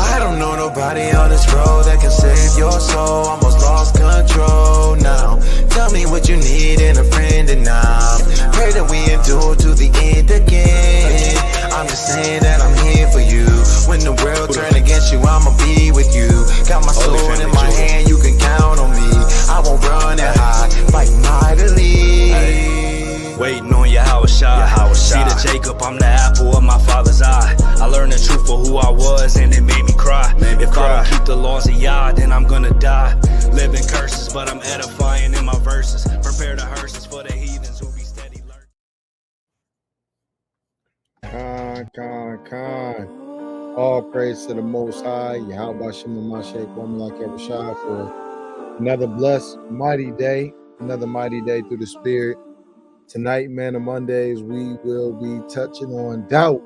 I don't know nobody on this road that can save your soul. Almost lost control now. Tell me what you need in a friend and now. Pray that we endure to the end again. I'm just saying that I'm here for you. When the world turn against you, I'ma be with you. Got my soul in my hand, you can count on me. I won't run and hide, fight mightily. Waiting on your house shot. See the Jacob, I'm the apple of my father's eye. I learned the truth for who I was and it made me cry. If I don't keep the laws of Yah, then I'm gonna die. Living curses, but I'm edifying in my verses. Prepare the hearses for the heathens who be steady Khan. All praise to the Most High, Yahweh Shem Mashiach, woman like Rashad, for another blessed, mighty day, another mighty day through the Spirit. Tonight, man, on Mondays, we will be touching on doubt.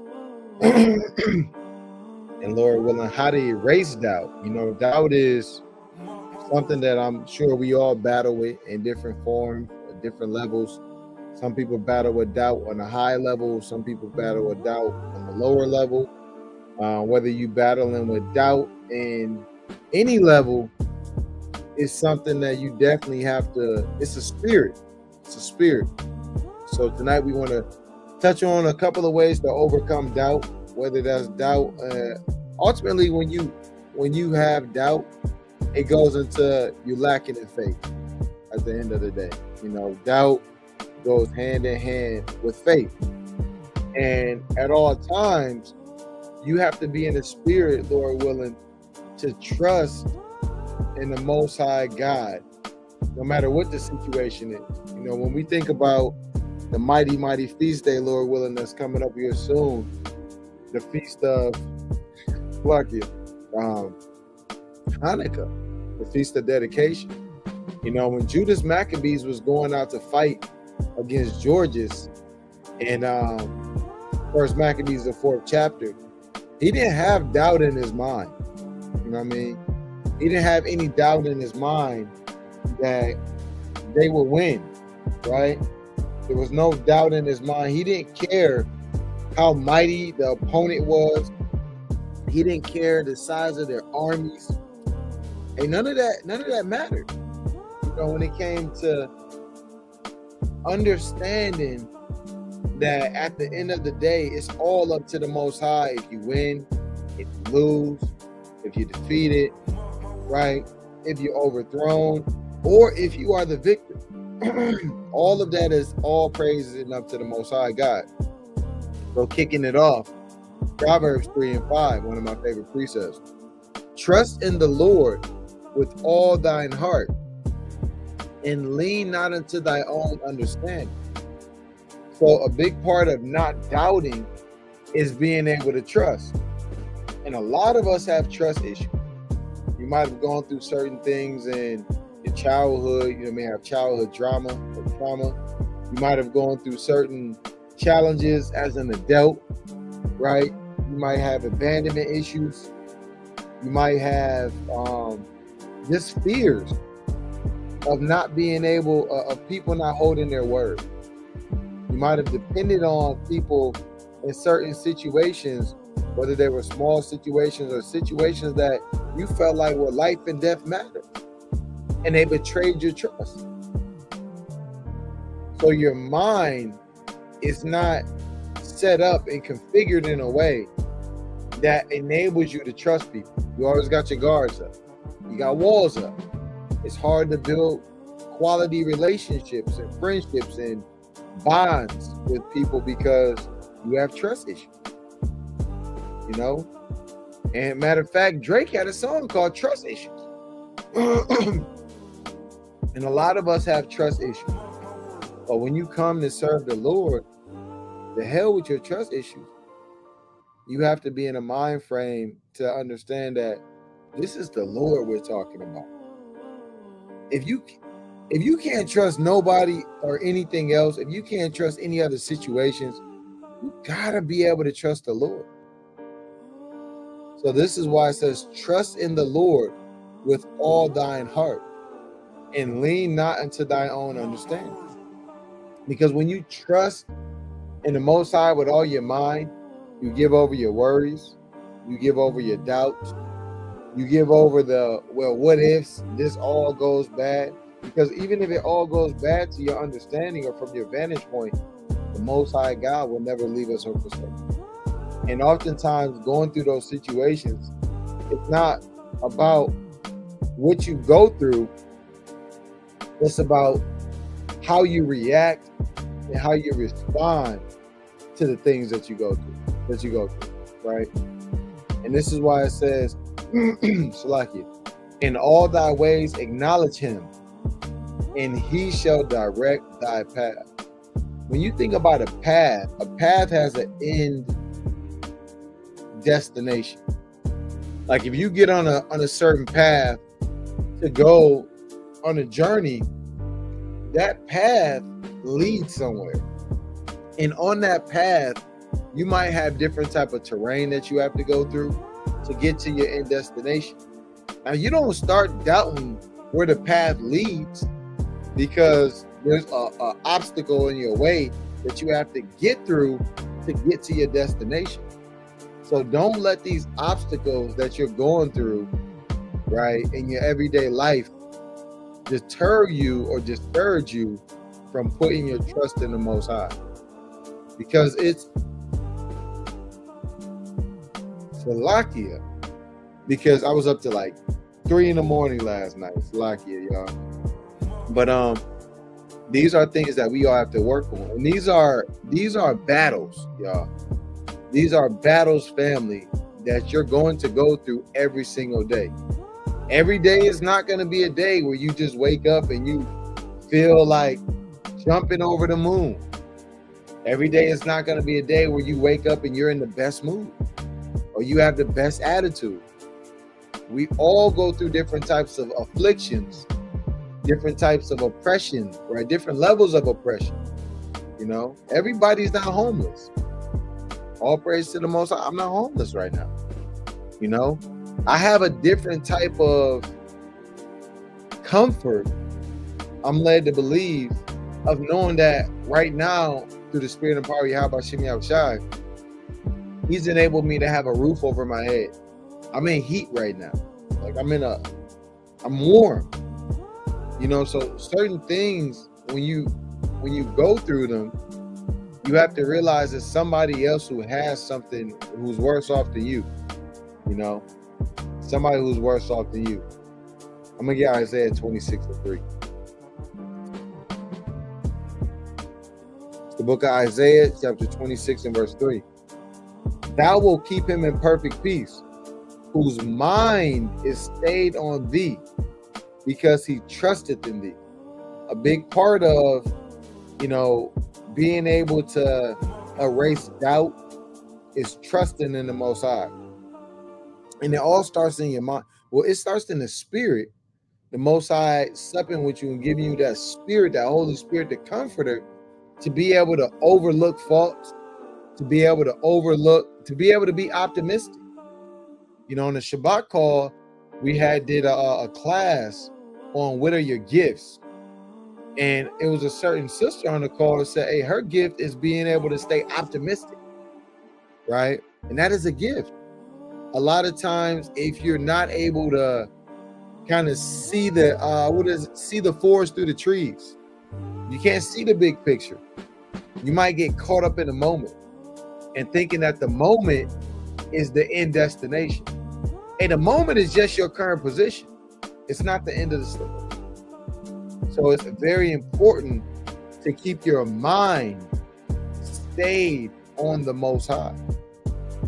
And Lord willing, how to erase doubt. You know, doubt is something that I'm sure we all battle with in different forms, at different levels. Some people battle with doubt on a high level. Some people battle with doubt on the lower level. Whether you battling with doubt in any level is something that you definitely have to, it's a spirit. It's a spirit. So tonight we want to touch on a couple of ways to overcome doubt, whether that's doubt. Ultimately, when you have doubt, it goes into you lacking in faith at the end of the day. You know, doubt goes hand in hand with faith. And at all times, you have to be in the spirit, Lord willing, to trust in the Most High God, no matter what the situation is. You know, when we think about the mighty, mighty feast day, Lord willing, that's coming up here soon, the feast of Hanukkah, the feast of dedication. You know, when Judas Maccabees was going out to fight against Georges in First Maccabees, the 4th chapter, he didn't have doubt in his mind. You know what I mean? He didn't have any doubt in his mind that they would win, right? There was no doubt in his mind. He didn't care how mighty the opponent was. He didn't care the size of their armies. And none of that mattered. You know, when it came to understanding that at the end of the day, it's all up to the Most High. If you win, if you lose, if you're defeated, right? If you're overthrown, or if you are the victor. All of that is all praises and up to the Most High God. So kicking it off, Proverbs 3 and 5, one of my favorite precepts. Trust in the Lord with all thine heart, and lean not unto thy own understanding. So a big part of not doubting is being able to trust. And a lot of us have trust issues. You might have gone through certain things in your childhood. You may have childhood drama or trauma. You might have gone through certain challenges as an adult, right? You might have abandonment issues. You might have just fears of not being able, of people not holding their word. You might have depended on people in certain situations, whether they were small situations or situations that you felt like were life and death matter, and they betrayed your trust. So your mind is not set up and configured in a way that enables you to trust people. You always got your guards up. You got walls up. It's hard to build quality relationships and friendships and bonds with people because you have trust issues. You know? And matter of fact, Drake had a song called Trust Issues. And a lot of us have trust issues. But when you come to serve the Lord, the hell with your trust issues. You have to be in a mind frame to understand that this is the Lord we're talking about. If you can't trust nobody or anything else, if you can't trust any other situations, you gotta be able to trust the Lord. So this is why it says, trust in the Lord with all thine heart, and lean not unto thy own understanding. Because when you trust in the Most High with all your mind, you give over your worries, You give over your doubts. You give over the, well, what ifs, this all goes bad. Because even if it all goes bad to your understanding or from your vantage point, the Most High God will never leave us or forsake us. And oftentimes going through those situations, it's not about what you go through. It's about how you react and how you respond to the things that you go through, right? And this is why it says, Salakia, in all thy ways acknowledge him, and he shall direct thy path. When you think about a path has an end destination. Like if you get on a certain path to go on a journey, that path leads somewhere. And on that path, you might have different type of terrain that you have to go through to get to your end destination. Now, you don't start doubting where the path leads because there's a obstacle in your way that you have to get through to get to your destination. So don't let these obstacles that you're going through, right, in your everyday life deter you or discourage you from putting your trust in the Most High. Because it's Salakia. Because I was up to like 3 a.m. last night. Salakia, y'all. But these are things that we all have to work on. And these are battles, y'all. These are battles, family, that you're going to go through every single day. Every day is not going to be a day where you just wake up and you feel like jumping over the moon. Every day is not going to be a day where you wake up and you're in the best mood or you have the best attitude. We all go through different types of afflictions, different types of oppression, right? Different levels of oppression. You know, everybody's not homeless. All praise to the Most High. I'm not homeless right now. You know, I have a different type of comfort, I'm led to believe, of knowing that right now, through the spirit and power of Yahweh Shem Yahushai, he's enabled me to have a roof over my head. I'm in heat right now. Like I'm warm. You know, so certain things, when you go through them, you have to realize there's somebody else who has something who's worse off than you. You know, somebody who's worse off than you. I'm gonna get Isaiah 26:3. It's the book of Isaiah, chapter 26 and verse 3. Thou wilt keep him in perfect peace, whose mind is stayed on thee, because he trusteth in thee. A big part of, you know, being able to erase doubt is trusting in the Most High. And it all starts in your mind. Well, it starts in the spirit. The Most High supping with you and giving you that spirit, that Holy Spirit, the comforter, to be able to overlook faults, to be able to be optimistic. You know, on the Shabbat call, we did a class on what are your gifts. And it was a certain sister on the call that said, hey, her gift is being able to stay optimistic, right? And that is a gift. A lot of times, if you're not able to kind of see the forest through the trees, you can't see the big picture. You might get caught up in the moment and thinking that the moment is the end destination. And the moment is just your current position. It's not the end of the story. So it's very important to keep your mind stayed on the Most High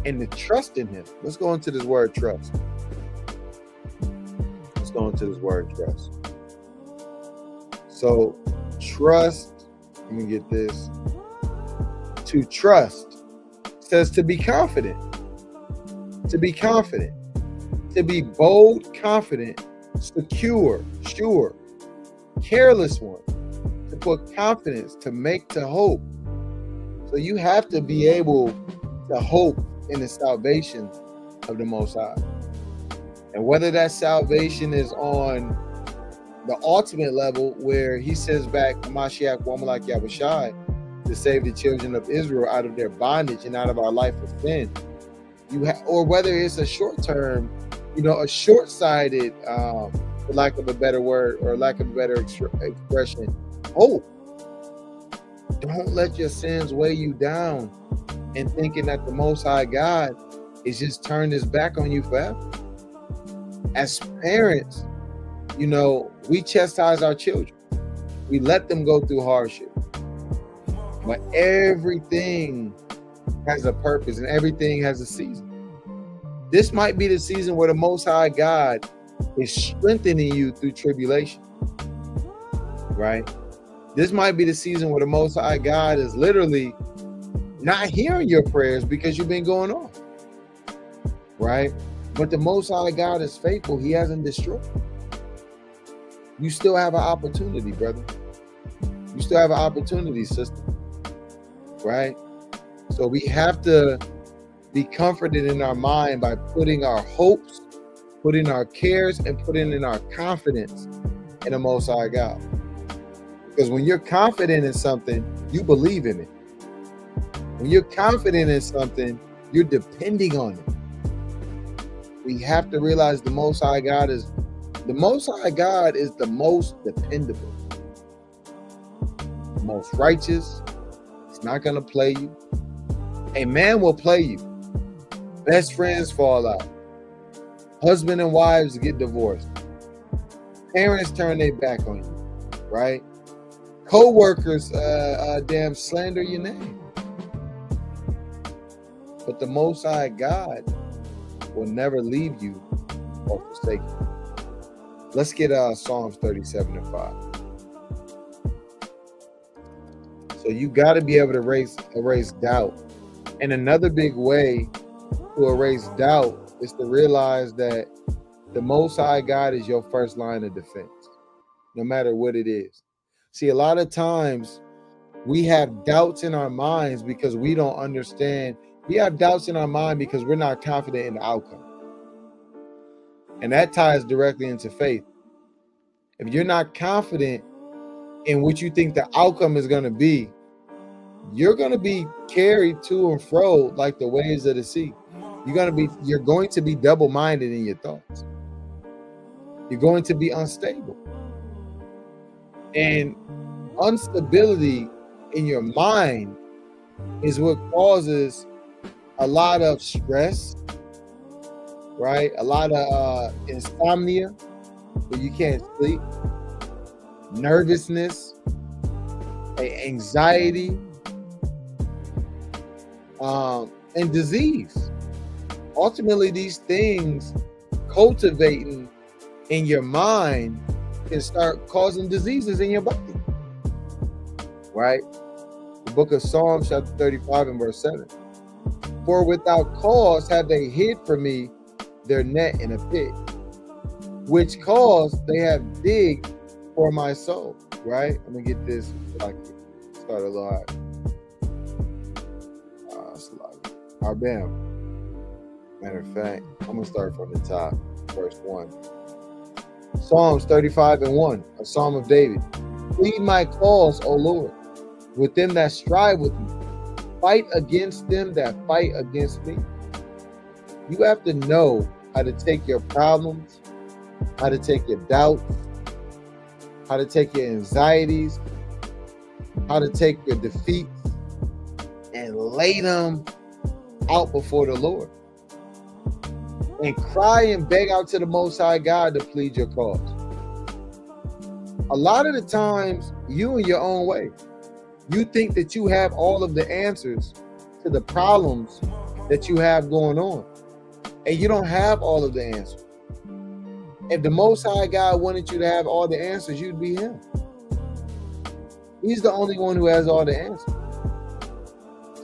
and to trust in him. Let's go into this word trust. So trust, let me get this. To trust says to be confident. To be confident. To be bold, confident, secure, sure, careless one, to put confidence, to make, to hope. So you have to be able to hope in the salvation of the Most High. And whether that salvation is on the ultimate level where he sends back Mashiach, Wamalak Yahushai, to save the children of Israel out of their bondage and out of our life of sin, or whether it's a short term, a short-sighted, for lack of a better word or lack of a better expression, hope. Don't let your sins weigh you down and thinking that the Most High God is just turned his back on you forever. As parents, we chastise our children. We let them go through hardship. But everything has a purpose and everything has a season. This might be the season where the Most High God is strengthening you through tribulation, right? This might be the season where the Most High God is literally not hearing your prayers because you've been going on, right? But the Most High God is faithful. He hasn't destroyed. You still have an opportunity, brother. You still have an opportunity, sister, right? So we have to be comforted in our mind by putting our hopes, putting our cares, and putting in our confidence in the Most High God. Because when you're confident in something, you believe in it. When you're confident in something, you're depending on it. We have to realize the Most High God is the most dependable, the most righteous. He's not going to play you. A man will play you. Best friends fall out. Husband and wives get divorced. Parents turn their back on you, right? Co-workers damn slander your name. But the Most High God will never leave you or forsake you. Let's get Psalms 37:5. So you got to be able to erase doubt. And another big way to erase doubt is to realize that the Most High God is your first line of defense, no matter what it is. See, a lot of times we have doubts in our minds because we don't understand. We have doubts in our mind because we're not confident in the outcome. And that ties directly into faith. If you're not confident in what you think the outcome is going to be, you're going to be carried to and fro like the waves of the sea. You're going to be double-minded in your thoughts. You're going to be unstable. And instability in your mind is what causes a lot of stress, right? A lot of insomnia, where you can't sleep, nervousness, anxiety, and disease. Ultimately, these things cultivating in your mind can start causing diseases in your body, right? The book of Psalms, chapter 35 and verse 7. For without cause have they hid from me their net in a pit, which cause they have digged for my soul, right? I'm going to get this. I can start a little high. Bam. Matter of fact, I'm going to start from the top, verse 1. Psalms 35:1, a psalm of David. Plead my cause, O Lord, with them that strive with me. Fight against them that fight against me. You have to know how to take your problems, how to take your doubts, how to take your anxieties, how to take your defeats, and lay them out before the Lord. And cry and beg out to the Most High God to plead your cause. A lot of the times, you in your own way, you think that you have all of the answers to the problems that you have going on. And you don't have all of the answers. If the Most High God wanted you to have all the answers, you'd be him. He's the only one who has all the answers.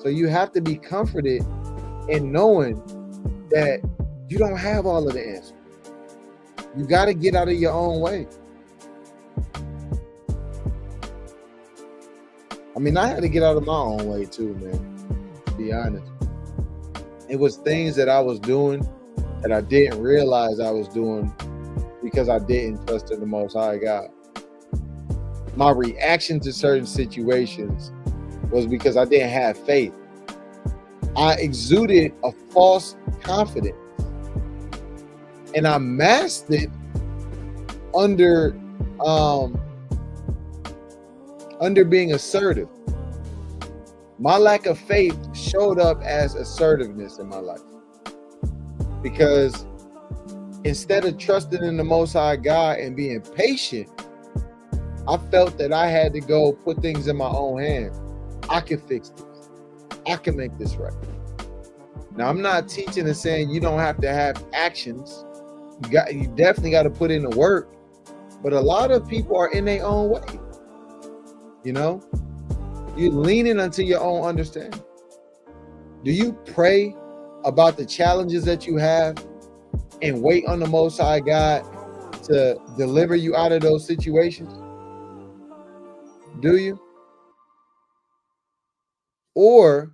So you have to be comforted in knowing that you don't have all of the answers. You got to get out of your own way. I mean, I had to get out of my own way too, man, to be honest. It was things that I was doing that I didn't realize I was doing because I didn't trust in the Most High God. My reaction to certain situations was because I didn't have faith. I exuded a false confidence. And I masked it under being assertive. My lack of faith showed up as assertiveness in my life. Because instead of trusting in the Most High God and being patient, I felt that I had to go put things in my own hands. I can fix this. I can make this right. Now, I'm not teaching and saying you don't have to have actions. You definitely got to put in the work. But a lot of people are in their own way. You know, you're leaning unto your own understanding. Do you pray about the challenges that you have and wait on the Most High God to deliver you out of those situations? Do you? Or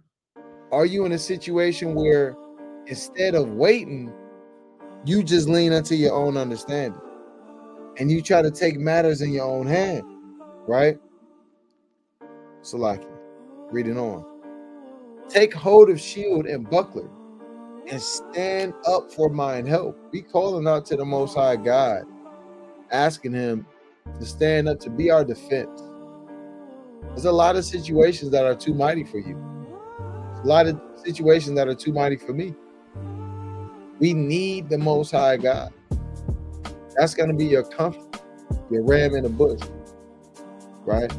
are you in a situation where instead of waiting, you just lean into your own understanding and you try to take matters in your own hand, right? Salaki, reading on. Take hold of shield and buckler and stand up for mine help. Be calling out to the Most High God, asking him to stand up to be our defense. There's a lot of situations that are too mighty for you. A lot of situations that are too mighty for me. We need the Most High God. That's going to be your comfort, your ram in the bush, right?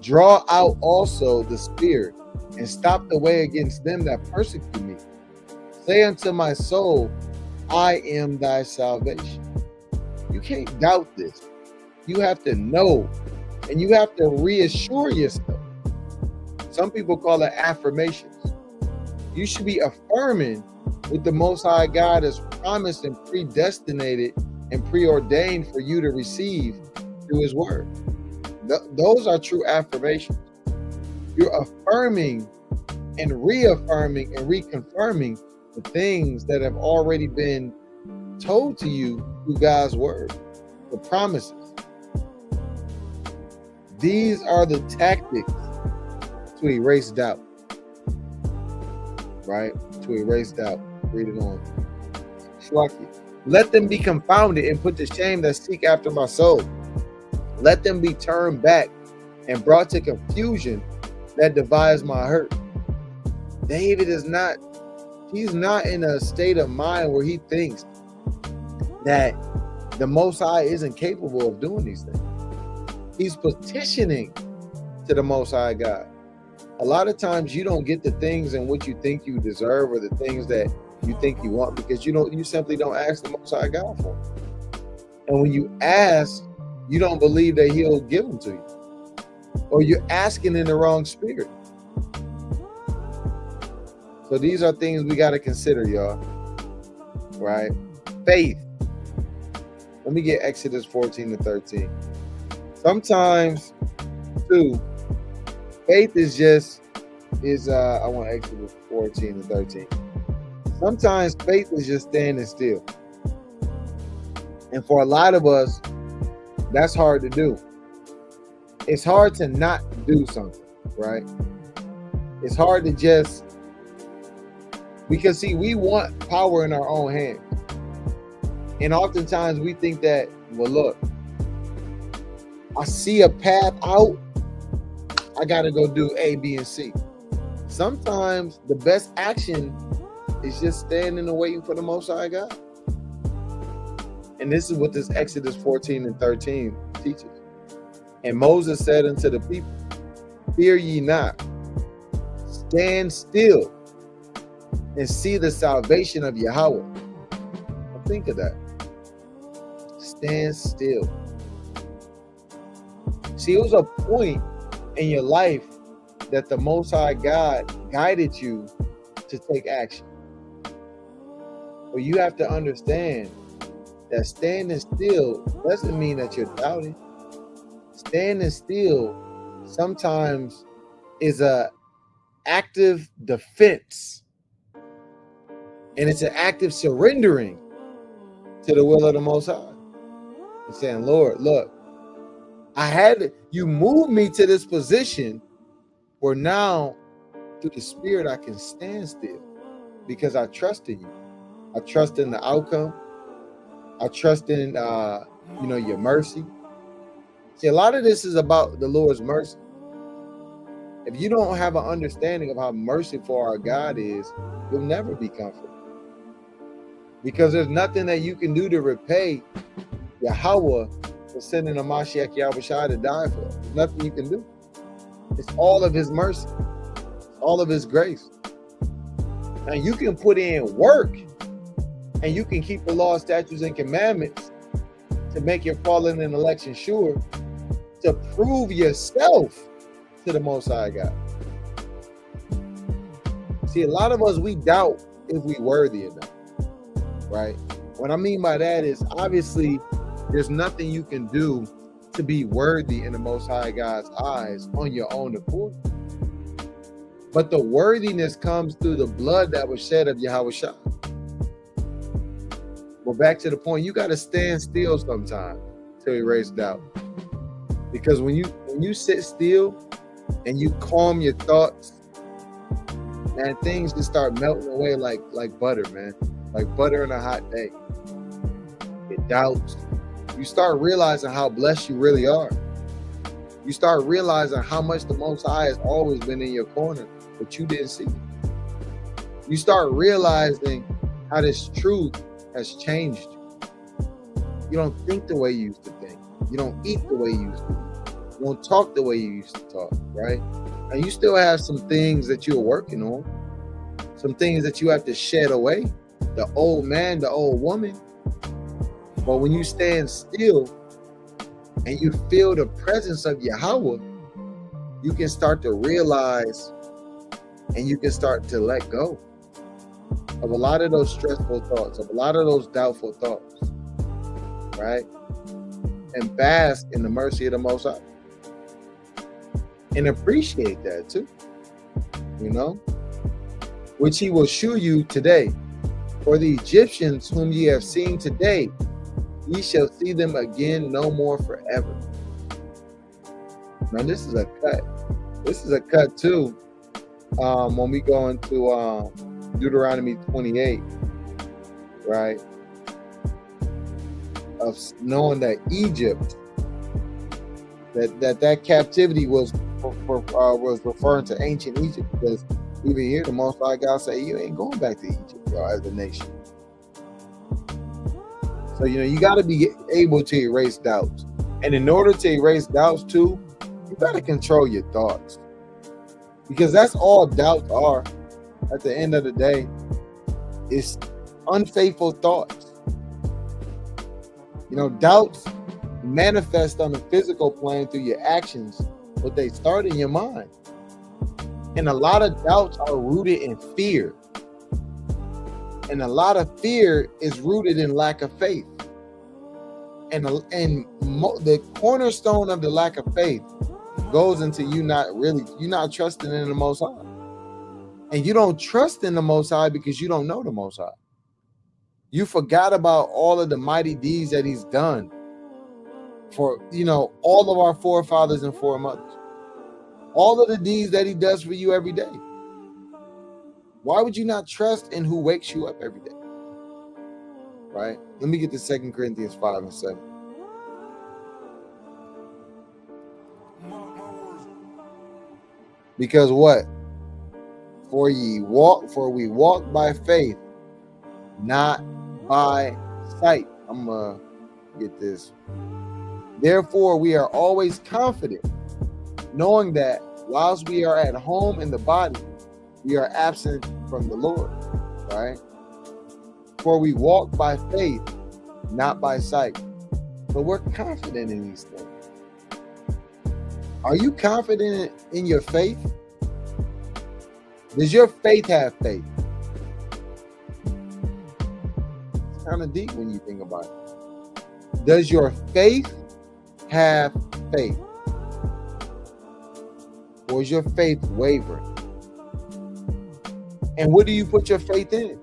Draw out also the spear and stop the way against them that persecute me. Say unto my soul, I am thy salvation. You can't doubt this. You have to know, and you have to reassure yourself. Some people call it affirmations. You should be affirming what the Most High God has promised and predestinated and preordained for you to receive through his word. Those are true affirmations. You're affirming and reaffirming and reconfirming the things that have already been told to you through God's word, the promises. These are the tactics to erase doubt, right? To erase doubt. Read it on. Shlaki. Let them be confounded and put to shame that seek after my soul. Let them be turned back and brought to confusion that devise my hurt. David is not, he's not in a state of mind where he thinks that the Most High isn't capable of doing these things. He's petitioning to the Most High God. A lot of times you don't get the things in which you think you deserve or the things that you think you want because you simply don't ask the Most High God for them. And when you ask, you don't believe that he'll give them to you. Or you're asking in the wrong spirit. So these are things we got to consider, y'all. Right? Faith. Let me get Exodus 14 to 13. Sometimes, too, faith is I want Exodus 14 to 13. Sometimes faith is just standing still. And for a lot of us, that's hard to do. It's hard to not do something, right? It's hard to just, because see, we want power in our own hands. And oftentimes we think that, well, look, I see a path out, I got to go do A, B, and C. Sometimes the best action is just standing and waiting for the Most High God. And this is what this Exodus 14 and 13 teaches. And Moses said unto the people, fear ye not, stand still and see the salvation of Yahweh. Think of that. Stand still. See, it was a point in your life that the Most High God guided you to take action. But you have to understand that standing still doesn't mean that you're doubting. Standing still sometimes is a active defense. And it's an active surrendering to the will of the Most High. He's saying, Lord, look, you moved me to this position where now through the Spirit, I can stand still because I trust in you. I trust in the outcome. I trust in, your mercy. See, a lot of this is about the Lord's mercy. If you don't have an understanding of how merciful our God is, you'll never be comforted. Because there's nothing that you can do to repay Yahweh for sending a Mashiach Yahushua to die for us. There's nothing you can do. It's all of his mercy. It's all of his grace. And you can put in work and you can keep the law, statutes, and commandments to make your calling and election sure, to prove yourself to the Most High God. See, a lot of us, we doubt if we worthy enough, right? What I mean by that is, obviously, there's nothing you can do to be worthy in the Most High God's eyes on your own accord. But the worthiness comes through the blood that was shed of Yahushua. Well, back to the point, you got to stand still sometimes to erase doubt. Because when you sit still and you calm your thoughts, man, things just start melting away like butter, man. Like butter on a hot day. It doubts. You start realizing how blessed you really are. You start realizing how much the Most High has always been in your corner, but you didn't see it. You start realizing how this truth has changed you. You don't think the way you used to think. You don't eat the way you used to eat. You don't talk the way you used to talk, right? And you still have some things that you're working on, some things that you have to shed away, the old man, the old woman. But when you stand still and you feel the presence of Yahweh, you can start to realize and you can start to let go of a lot of those stressful thoughts, of a lot of those doubtful thoughts, right? And bask in the mercy of the Most High. And appreciate that too, which he will shew you today. For the Egyptians whom ye have seen today, ye shall see them again no more forever. Now this is a cut. This is a cut too. When we go into Deuteronomy 28, right? Of knowing that Egypt, that captivity was referring to ancient Egypt, because even here the Most High God say you ain't going back to Egypt, y'all, as a nation. So you got to be able to erase doubts, and in order to erase doubts too, you got to control your thoughts, because that's all doubts are. At the end of the day, it's unfaithful thoughts. Doubts manifest on the physical plane through your actions, but they start in your mind. And a lot of doubts are rooted in fear. And a lot of fear is rooted in lack of faith. And the cornerstone of the lack of faith goes into you're not trusting in the Most High. And you don't trust in the Most High because you don't know the Most High. You forgot about all of the mighty deeds that he's done for, all of our forefathers and foremothers. All of the deeds that he does for you every day. Why would you not trust in who wakes you up every day? Right? Let me get to 2 Corinthians 5 and 7. Because what? For we walk by faith, not by sight. I'm going to get this. Therefore, we are always confident, knowing that whilst we are at home in the body, we are absent from the Lord, right? For we walk by faith, not by sight. But we're confident in these things. Are you confident in your faith? Does your faith have faith? It's kind of deep when you think about it. Does your faith have faith? Or is your faith wavering? And what do you put your faith in?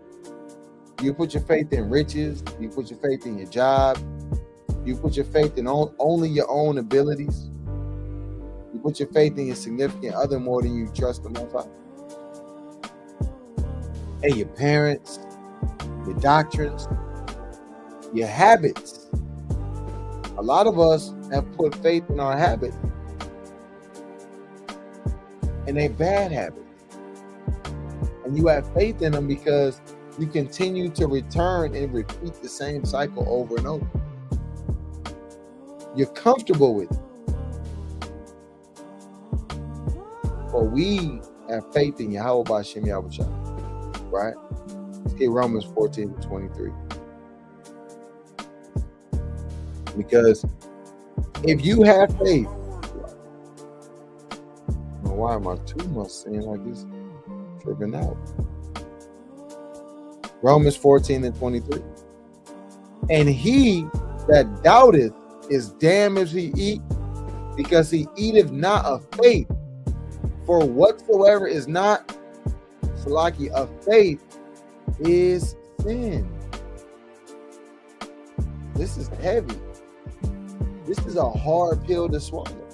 Do you put your faith in riches? Do you put your faith in your job? Do you put your faith in only your own abilities? You put your faith in your significant other more than you trust the Most High? and your parents, your doctrines, your habits. A lot of us have put faith in our habits, and they're bad habits. And you have faith in them because you continue to return and repeat the same cycle over and over. You're comfortable with it. For we have faith in Yahweh B'Shem Yahushua, right? Let's get Romans 14-23. Because if you have faith, why am I too much saying like this? Tripping out. Romans 14-23. And he that doubteth is damned if he eat, because he eateth not of faith. For whatsoever is not Salaki of faith is sin. This is heavy. This is a hard pill to swallow.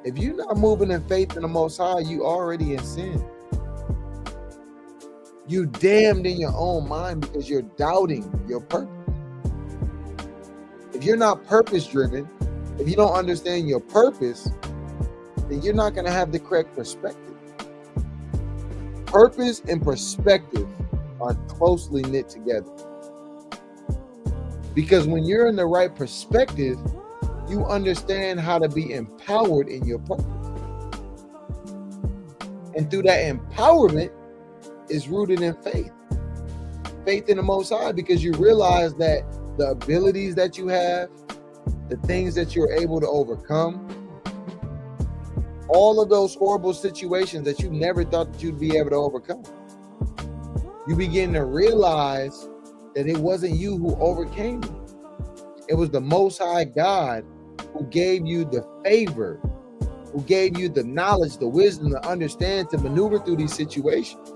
If you're not moving in faith in the Most High, you already in sin. You damned in your own mind because you're doubting your purpose. If you're not purpose driven, if you don't understand your purpose, then you're not going to have the correct perspective. Purpose and perspective are closely knit together. Because when you're in the right perspective, you understand how to be empowered in your purpose. And through that empowerment is rooted in faith. Faith in the Most High, because you realize that the abilities that you have, the things that you're able to overcome, all of those horrible situations that you never thought that you'd be able to overcome, you begin to realize that it wasn't you who overcame it. It was the Most High God who gave you the favor, who gave you the knowledge, the wisdom, to understand, to maneuver through these situations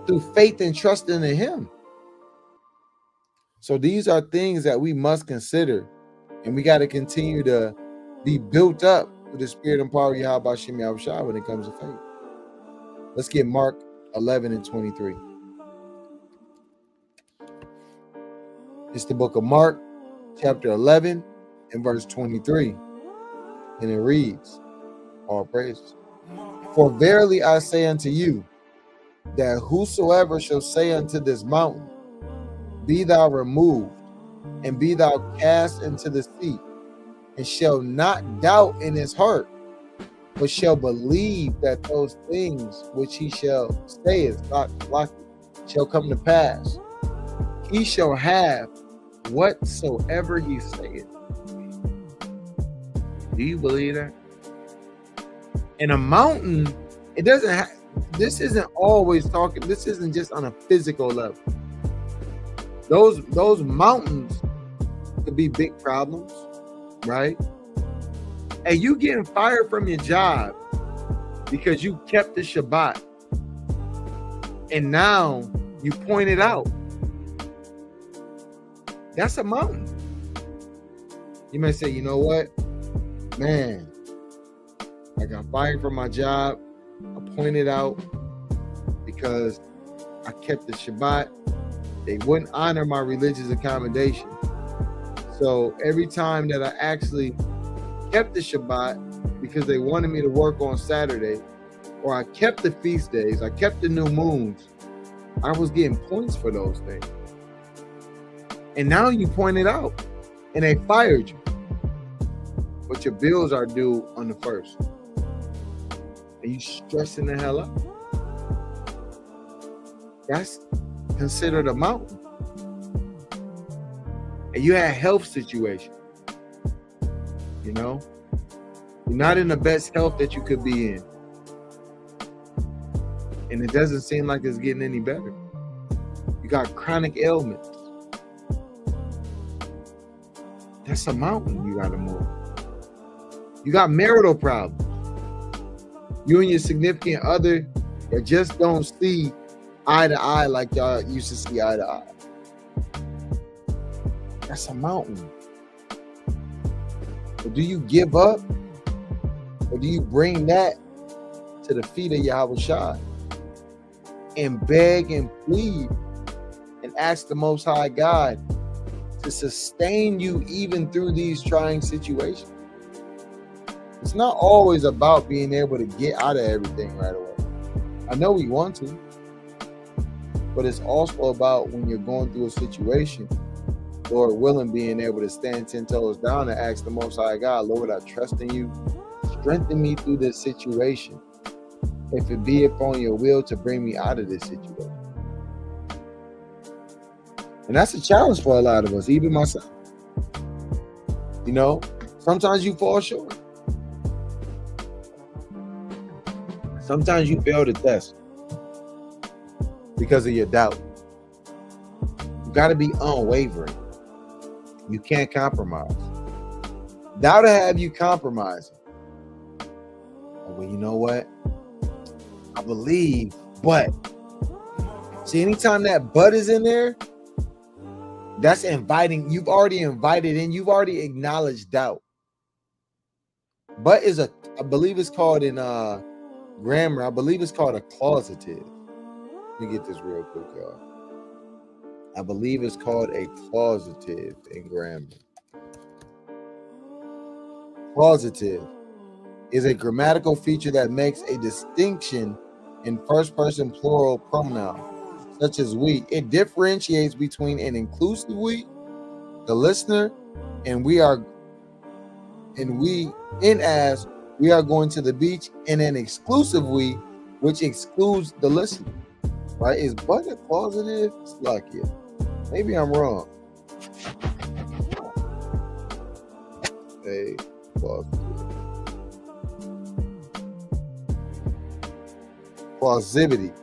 through faith and trusting in Him. So these are things that we must consider, and we got to continue to be built up with the spirit and power of Yahweh B'Shem Yahushua when it comes to faith. Let's get Mark 11-23. It's the book of Mark, chapter 11 and verse 23. And it reads, all praises. For verily I say unto you, that whosoever shall say unto this mountain, be thou removed, and be thou cast into the sea, and shall not doubt in his heart, but shall believe that those things which he shall say is not likely shall come to pass, he shall have whatsoever he saith. Do you believe that? In a mountain, it doesn't have, this isn't always talking, this isn't just on a physical level. Those mountains could be big problems, right? And you getting fired from your job because you kept the Shabbat, and now you point it out. That's a mountain. You may say, you know what, man, I got fired from my job. I pointed out because I kept the Shabbat. They wouldn't honor my religious accommodation. So every time that I actually kept the Shabbat because they wanted me to work on Saturday, or I kept the feast days, I kept the new moons, I was getting points for those things. And now you point it out and they fired you. But your bills are due on the 1st. And you stressing the hell out. That's considered a mountain. And you had health situation. You know, you're not in the best health that you could be in. And it doesn't seem like it's getting any better. You got chronic ailments. That's a mountain you gotta move. You got marital problems. You and your significant other that just don't see eye to eye like y'all used to see eye to eye. That's a mountain. But do you give up? Or do you bring that to the feet of Yahweh Shai? and beg and plead and ask the Most High God to sustain you even through these trying situations. It's not always about being able to get out of everything right away. I know we want to, but it's also about when you're going through a situation, Lord willing, being able to stand 10 toes down and ask the Most High God, Lord, I trust in you. Strengthen me through this situation. If it be upon your will to bring me out of this situation. And that's a challenge for a lot of us, even myself. You know, sometimes you fall short. Sometimes you fail the test because of your doubt. You got to be unwavering. You can't compromise. Doubt will have you compromising. Well, you know what? I believe, but. See, anytime that but is in there, that's inviting. You've already invited in. You've already acknowledged doubt. But is I believe it's called in grammar, I believe it's called a causative. Let me get this real quick, y'all. I believe it's called a causative in grammar. Causative is a grammatical feature that makes a distinction in first person plural pronoun, such as we. It differentiates between an inclusive we, the listener, and we are, and we, in as we are going to the beach, and an exclusive we, which excludes the listener. Right? Is but a causative? It's like it. Maybe I'm wrong. A causative. Plausivity.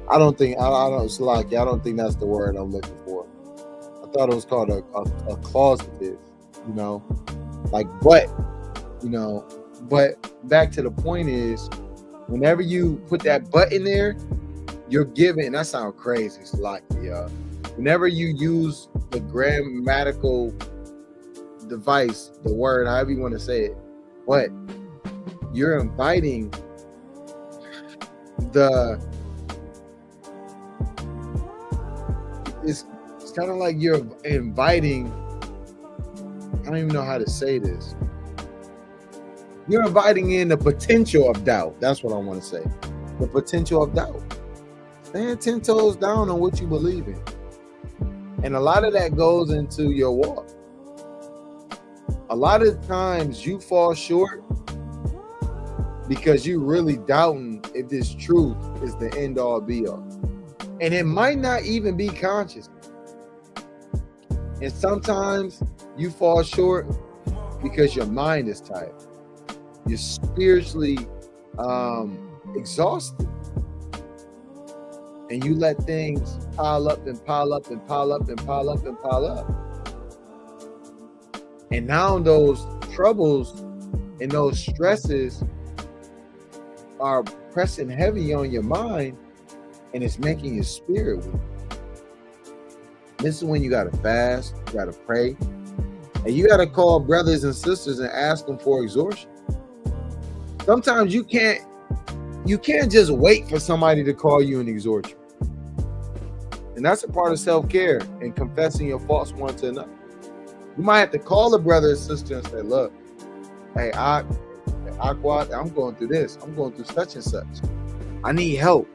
I don't think it's like I don't think that's the word I'm looking for. I thought it was called a causative, you know, like but, you know, but back to the point is, whenever you put that but in there, you're giving. That sounds crazy, it's like whenever you use the grammatical device, the word, however you want to say it, but you're inviting it's kind of like you're inviting, I don't even know how to say this. You're inviting in the potential of doubt. That's what I want to say. The potential of doubt. Stand 10 toes down on what you believe in. And a lot of that goes into your walk. A lot of times you fall short because you really doubting if this truth is the end all be all. And it might not even be conscious. And sometimes you fall short because your mind is tired. You're spiritually exhausted. And you let things pile up and pile up and pile up and pile up and pile up. And now those troubles and those stresses are pressing heavy on your mind, and it's making your spirit weak. This is when you gotta fast, you gotta pray, and you gotta call brothers and sisters and ask them for exhortation. Sometimes you can't just wait for somebody to call you and exhort you. And that's a part of self-care and confessing your faults one to another. You might have to call a brother or sister and say, look, hey, Aquad, I'm going through this. I'm going through such and such. I need help.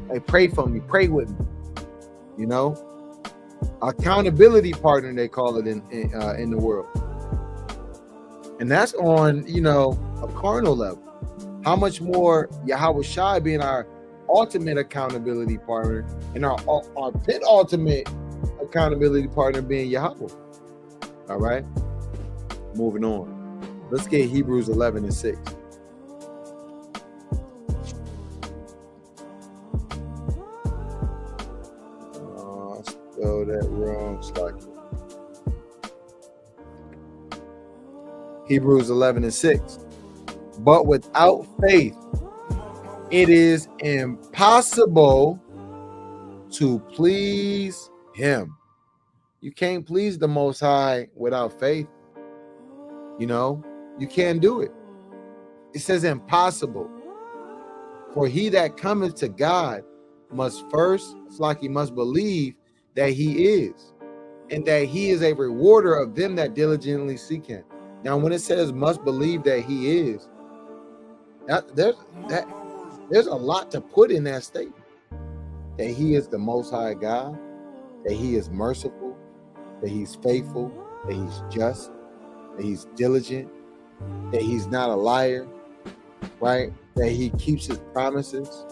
Hey, pray for me. Pray with me. You know, accountability partner, they call it in the world. And that's on, you know, a carnal level. How much more O.F.I being our ultimate accountability partner and our penultimate accountability partner being Yahweh. All right, moving on. Let's get Hebrews 11:6. I spelled that wrong. Hebrews 11:6. But without faith, it is impossible to please him. You can't please the Most High without faith. You know, You can't do it. It says impossible. For he that cometh to God must first, it's like he must believe that he is, and that he is a rewarder of them that diligently seek him. Now, when it says must believe that he is, there's a lot to put in that statement. That he is the Most High God, that he is merciful, that he's faithful, that he's just, that he's diligent, that he's not a liar, right? That he keeps his promises.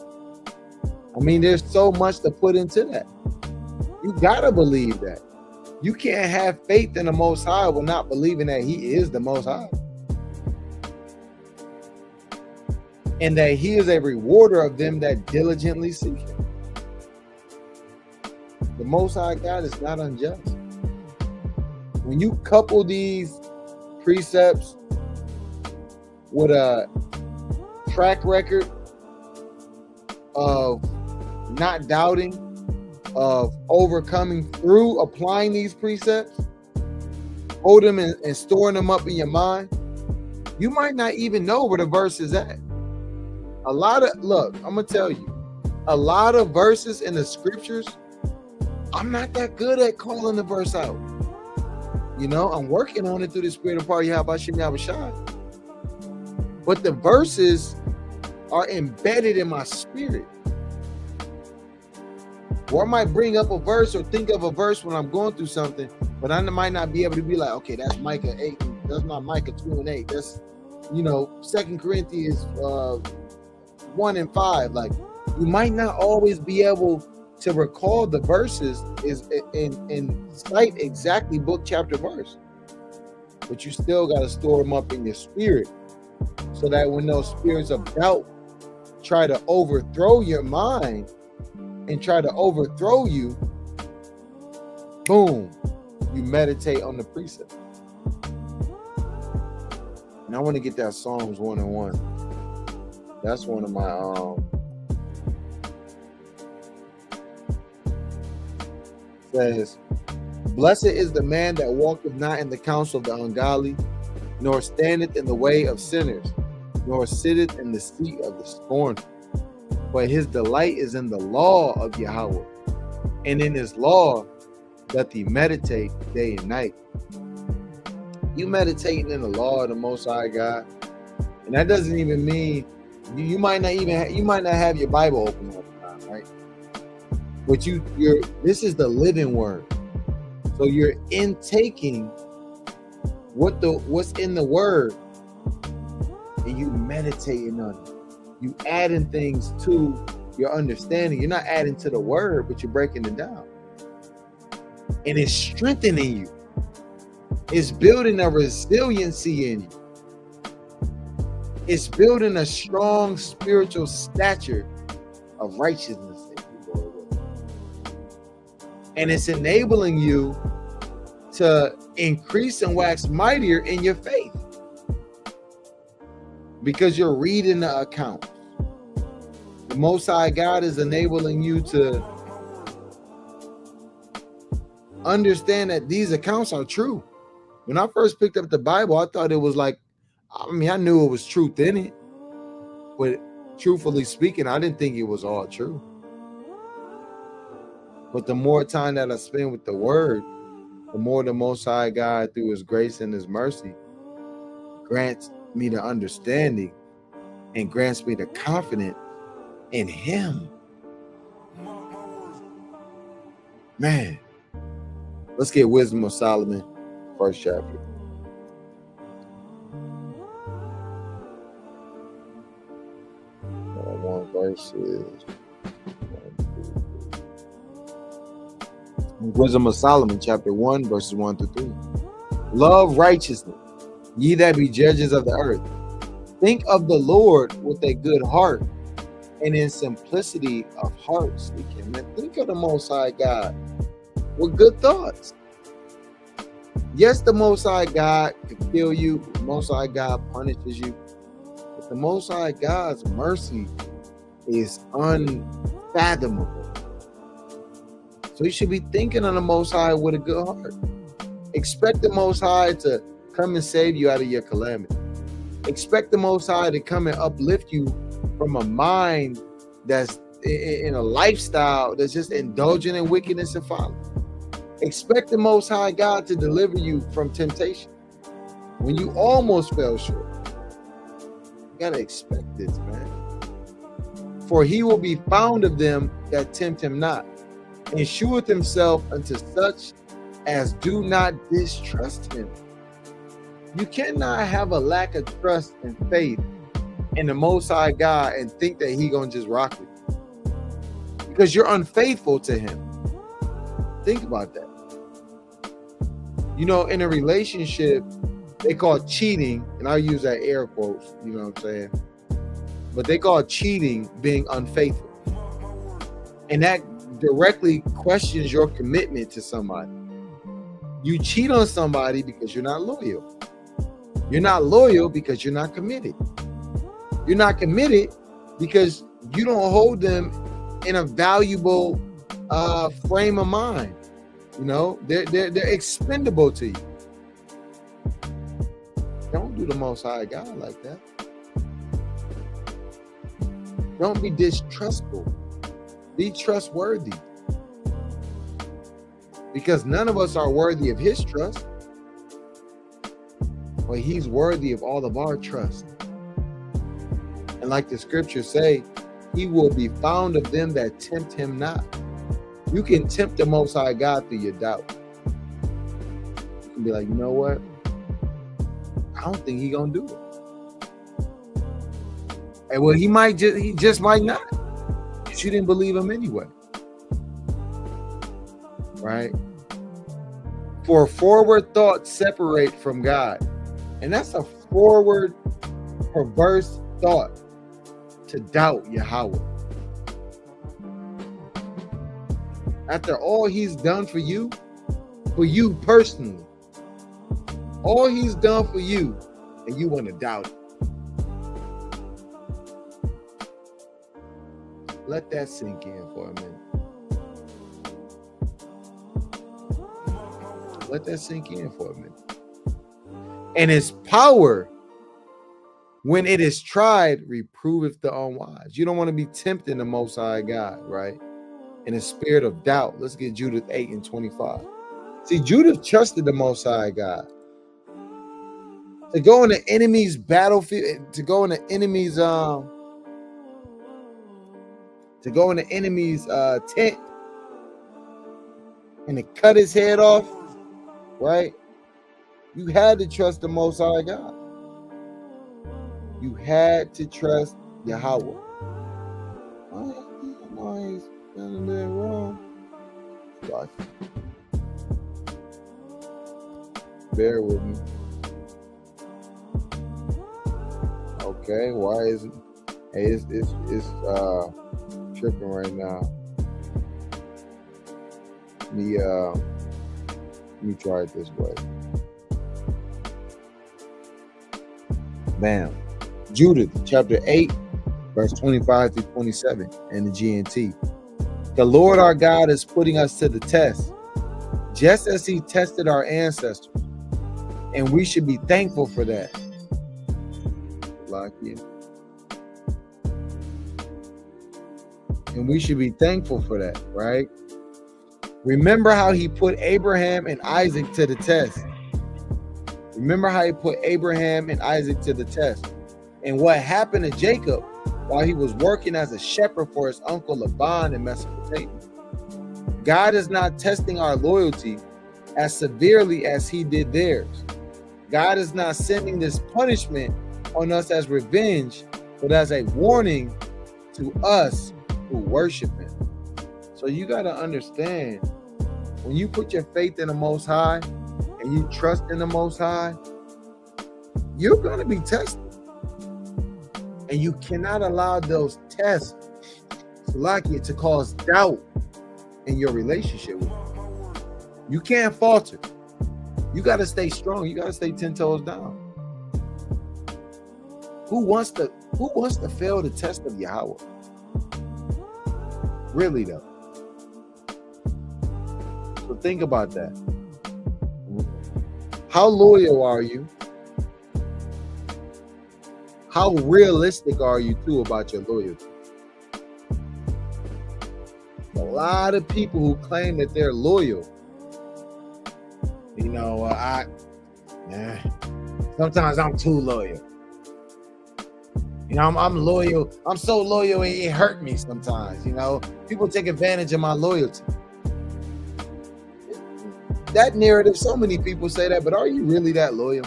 I mean, there's so much to put into that. You gotta believe that. You can't have faith in the Most High while not believing that he is the Most High. And that he is a rewarder of them that diligently seek him. The Most High God is not unjust. When you couple these precepts with a track record of not doubting, of overcoming through applying these precepts, hold them and storing them up in your mind, you might not even know where the verse is at. Look, I'm gonna tell you, a lot of verses in the scriptures, I'm not that good at calling the verse out. You know, I'm working on it through the spirit of power. But the verses are embedded in my spirit. Or I might bring up a verse or think of a verse when I'm going through something, but I might not be able to be like, okay, that's Micah 8. That's not Micah 2 and 8. That's, 2 Corinthians 1 and 5. Like, you might not always be able to recall the verses and cite exactly book, chapter, verse. But you still got to store them up in your spirit so that when those spirits of doubt try to overthrow your mind and try to overthrow you, boom, you meditate on the precept. And I want to get that Psalms 1 and 1. That's one of my says, blessed is the man that walketh not in the counsel of the ungodly, nor standeth in the way of sinners, nor sitteth in the seat of the scornful. But his delight is in the law of Yahweh, and in his law doth he meditate day and night. You meditating in the law of the Most High God, and that doesn't even mean you might not have your Bible open all the time, right? But this is the living word. So you're intaking what's in the word, and you meditating on it. You adding things to your understanding. You're not adding to the word, but you're breaking it down. And it's strengthening you. It's building a resiliency in you. It's building a strong spiritual stature of righteousness. And it's enabling you to increase and wax mightier in your faith because you're reading the account. The Most High God is enabling you to understand that these accounts are true. When I first picked up the Bible, I thought it was like, I knew it was truth in it, but truthfully speaking, I didn't think it was all true. But the more time that I spend with the word, the more the Most High God, through his grace and his mercy, grants me the understanding and grants me the confidence in him. Man, let's get Wisdom of Solomon, first chapter. One verse is Wisdom of Solomon, chapter 1, verses 1 through 3. Love righteousness, ye that be judges of the earth. Think of the Lord with a good heart, and in simplicity of heart seek him. And think of the Most High God with good thoughts. Yes, the Most High God could kill you. The Most High God punishes you. But the Most High God's mercy is unfathomable. So you should be thinking on the Most High with a good heart. Expect the Most High to come and save you out of your calamity. Expect the Most High to come and uplift you from a mind that's in a lifestyle that's just indulgent in wickedness and folly. Expect the Most High God to deliver you from temptation when you almost fell short. You gotta expect this, man. For he will be found of them that tempt him not, and sheweth himself unto such as do not distrust him. You cannot have a lack of trust and faith in the Most High God and think that he gonna just rock with you, because you're unfaithful to him. Think about that. You know, in a relationship, they call cheating, and I'll use that air quotes, you know what I'm saying? But they call cheating being unfaithful. And that directly questions your commitment to somebody. You cheat on somebody because you're not loyal. You're not loyal because you're not committed. You're not committed because you don't hold them in a valuable frame of mind. You know, they're expendable to you. Don't do the Most High God like that. Don't be distrustful. Be trustworthy. Because none of us are worthy of his trust. But he's worthy of all of our trust. And like the scriptures say, he will be found of them that tempt him not. You can tempt the Most High God through your doubt. You can be like, you know what? I don't think he's gonna do it. And well, he just might not. Because you didn't believe him anyway. Right? For forward thoughts separate from God. And that's a forward, perverse thought, to doubt Yahweh. After all he's done for you personally, all he's done for you, and you want to doubt it. Let that sink in for a minute. Let that sink in for a minute. And his power, when it is tried, reproveth the unwise. You don't want to be tempting the Most High God, right? In a spirit of doubt. Let's get Judith 8:25. See, Judith trusted the Most High God. To go in the enemy's battlefield, to go in the enemy's tent and to cut his head off, right? You had to trust the Most High God. You had to trust Yahweh. Oh, he's done a bit wrong. Bear with me. Okay, why is it? Hey, it's tripping right now. Let me try it this way. Bam. Judith chapter 8, verse 25 through 27 in the GNT. The Lord our God is putting us to the test, just as he tested our ancestors, and we should be thankful for that. And we should be thankful for that, right? Remember how he put Abraham and Isaac to the test. Remember how he put Abraham and Isaac to the test. And what happened to Jacob while he was working as a shepherd for his uncle Laban in Mesopotamia. God is not testing our loyalty as severely as he did theirs. God is not sending this punishment on us as revenge, but as a warning to us who worship him. So you got to understand, when you put your faith in the Most High and you trust in the Most High, you're going to be tested. And you cannot allow those tests to cause doubt in your relationship with him. You can't falter. You got to stay strong. You got to stay 10 toes down. Who wants to fail the test of Yahweh? Really though. So think about that. How loyal are you? how realistic are you too about your loyalty? A lot of people who claim that they're loyal, sometimes I'm too loyal. I'm loyal. I'm so loyal it hurt me sometimes. People take advantage of my loyalty. That narrative, so many people say that, but are you really that loyal?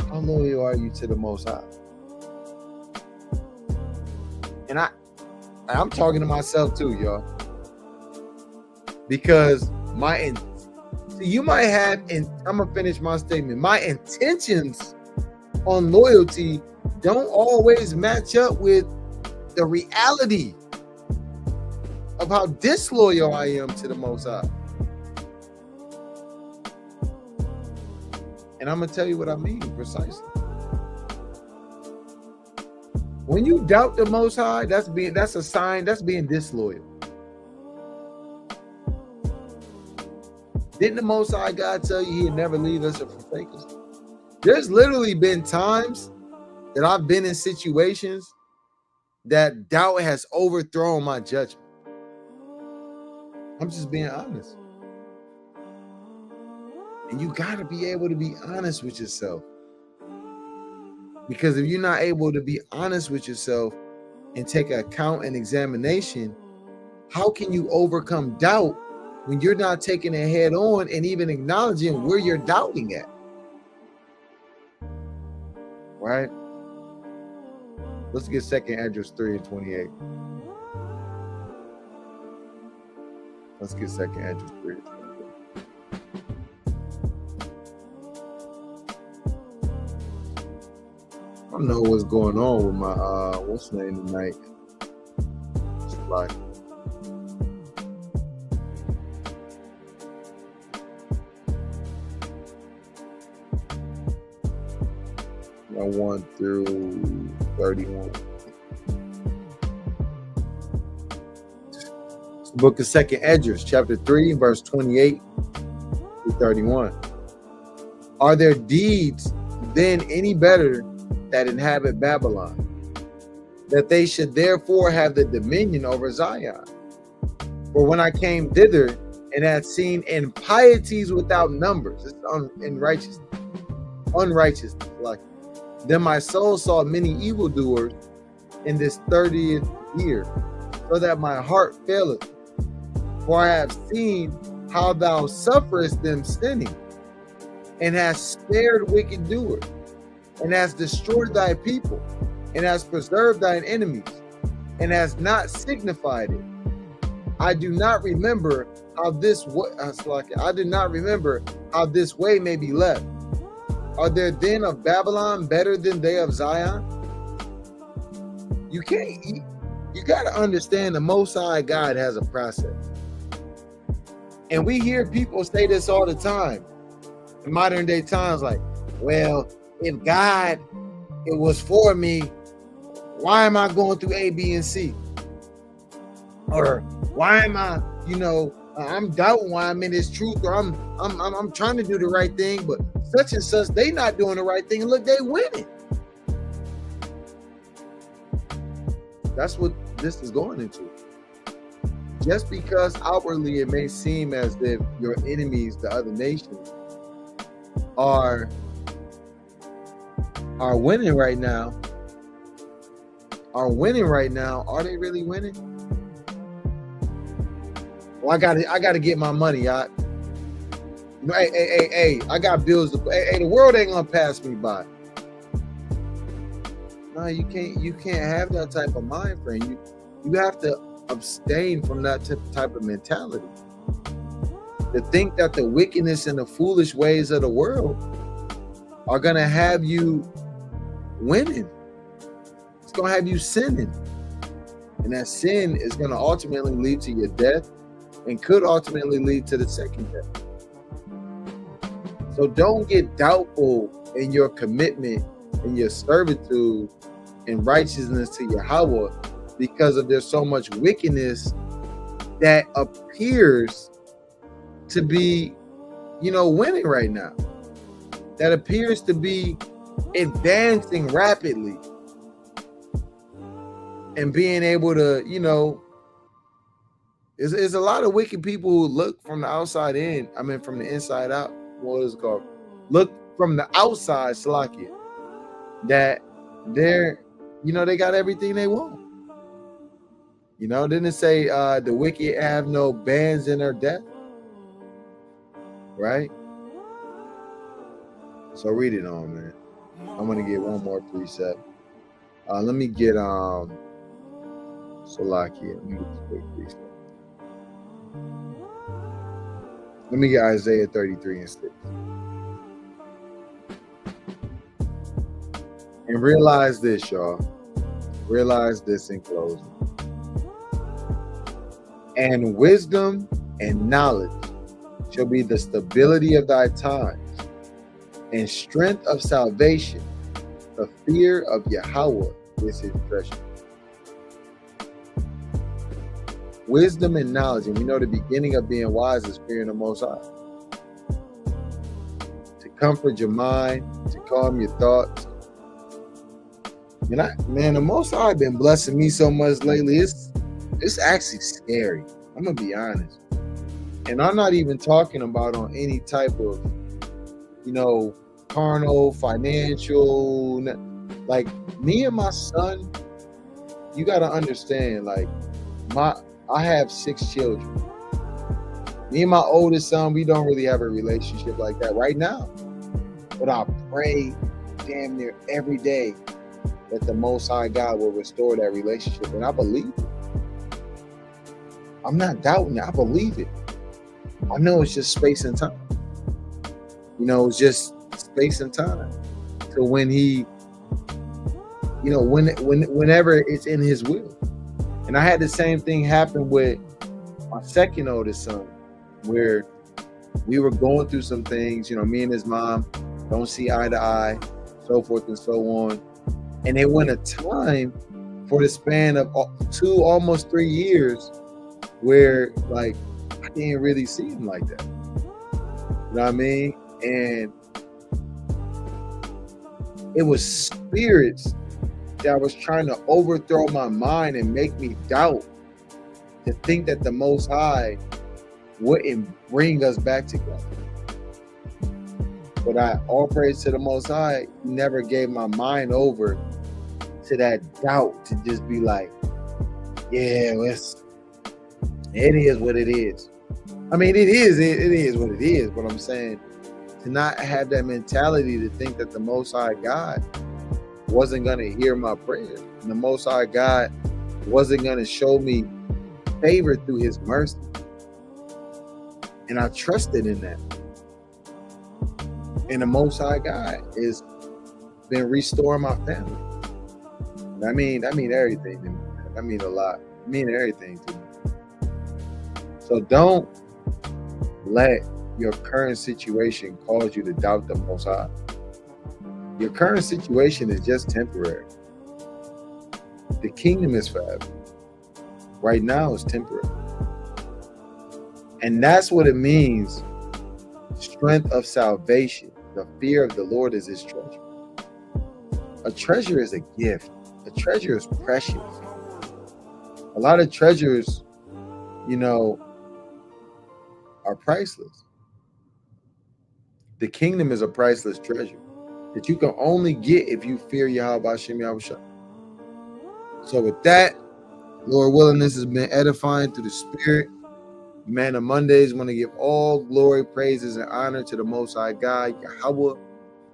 How loyal are you to the Most High? And I'm talking to myself too, y'all. Because you might have, and I'm gonna finish my statement. My intentions on loyalty don't always match up with the reality of how disloyal I am to the Most High. And I'm gonna tell you what I mean precisely. When you doubt the Most High, that's a sign, that's being disloyal. Didn't the Most High God tell you he'd never leave us or forsake us? There's literally been times that I've been in situations that doubt has overthrown my judgment. I'm just being honest. And you got to be able to be honest with yourself. Because if you're not able to be honest with yourself and take account and examination, how can you overcome doubt when you're not taking it head on and even acknowledging where you're doubting at? Right? Let's get 2nd Esdras 3:28. Let's get 2nd Esdras 3:28. I don't know what's going on with my what's the name tonight. It's like I 1 through 31. It's the book of 2nd Esdras, chapter 3, verse 28 through 31. Are their deeds then any better that inhabit Babylon, that they should therefore have the dominion over Zion? For when I came thither and had seen impieties without numbers, it's unrighteousness, like, then my soul saw many evildoers in this 30th year, so that my heart faileth. For I have seen how thou sufferest them sinning, and hast spared wicked doers, and hast destroyed thy people, and hast preserved thine enemies, and hast not signified it. I do not remember how this way may be left. Are there then of Babylon better than they of Zion? You got to understand the Most High God has a process. And we hear people say this all the time in modern day times, like, well, if God, it was for me, why am I going through A, B, and C? Or why am I, I'm doubting why I'm in this truth, or I'm trying to do the right thing, but such and such, they not doing the right thing, and look, they winning. That's what this is going into. Just because outwardly it may seem as if your enemies, the other nations, are winning right now, are they really winning? Well, I gotta get my money. Hey, I got bills to pay. Hey, the world ain't gonna pass me by. No, you can't have that type of mind frame. You have to abstain from that type of mentality. To think that the wickedness and the foolish ways of the world are gonna have you winning. It's gonna have you sinning. And that sin is gonna ultimately lead to your death, and could ultimately lead to the second death. So don't get doubtful in your commitment and your servitude and righteousness to Yahweh, because of there's so much wickedness that appears to be, winning right now. That appears to be advancing rapidly and being able to, there's a lot of wicked people who look from the outside in. I mean, from the inside out. What is it called? Look from the outside, Salakia, that they're, they got everything they want. Didn't it say the wicked have no bands in their death? Right? So read it on, man. I'm gonna get one more precept. Let me get Salakia. Let me get this quick precept. Let me get Isaiah 33 and 6. And realize this, y'all. Realize this in closing. And wisdom and knowledge shall be the stability of thy times, and strength of salvation. The fear of Yahweh is his treasure. Wisdom and knowledge, and we know the beginning of being wise is fearing the Most High. To comfort your mind, to calm your thoughts. Man, the Most High been blessing me so much lately. It's actually scary. I'm gonna be honest. And I'm not even talking about on any type of, carnal, financial. Like me and my son, you gotta understand. Like I have 6 children. Me and my oldest son, we don't really have a relationship like that right now. But I pray damn near every day that the Most High God will restore that relationship. And I believe it. I'm not doubting it. I believe it. I know it's just space and time. It's just space and time. So when he, whenever it's in his will. And I had the same thing happen with my second oldest son, where we were going through some things, me and his mom don't see eye to eye, so forth and so on. And it went a time for the span of 2, almost 3 years where like I didn't really see him like that. You know what I mean? And it was spirits that was trying to overthrow my mind and make me doubt, to think that the Most High wouldn't bring us back together. But all praise to the Most High, he never gave my mind over to that doubt, to just be like, yeah, it is what it is. I mean, it is what it is. But I'm saying, to not have that mentality to think that the Most High God wasn't going to hear my prayers. And the Most High God wasn't going to show me favor through his mercy. And I trusted in that. And the Most High God has been restoring my family. And I mean everything to me. I mean a lot. I mean everything to me. So don't let your current situation cause you to doubt the Most High. Your current situation is just temporary. The kingdom is forever. Right now it's temporary. And that's what it means. Strength of salvation. The fear of the Lord is his treasure. A treasure is a gift. A treasure is precious. A lot of treasures, are priceless. The kingdom is a priceless treasure that you can only get if you fear Yahweh Hashem Yahushua. So with that, Lord willing, this has been edifying through the Spirit. Man, on Mondays, want to give all glory, praises, and honor to the Most High God, Yahweh.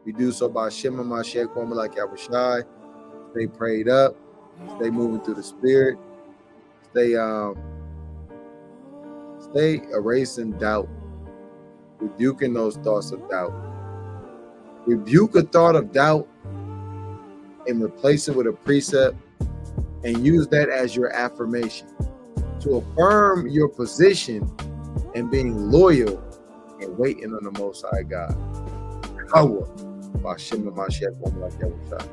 We do so by Shema Mashiach, like Yahushai. Stay prayed up, stay moving through the Spirit, stay erasing doubt, rebuking those thoughts of doubt. Rebuke a thought of doubt and replace it with a precept, and use that as your affirmation to affirm your position and being loyal and waiting on the Most High God. Yahweh, Bashim Mashiach, like Yahweh.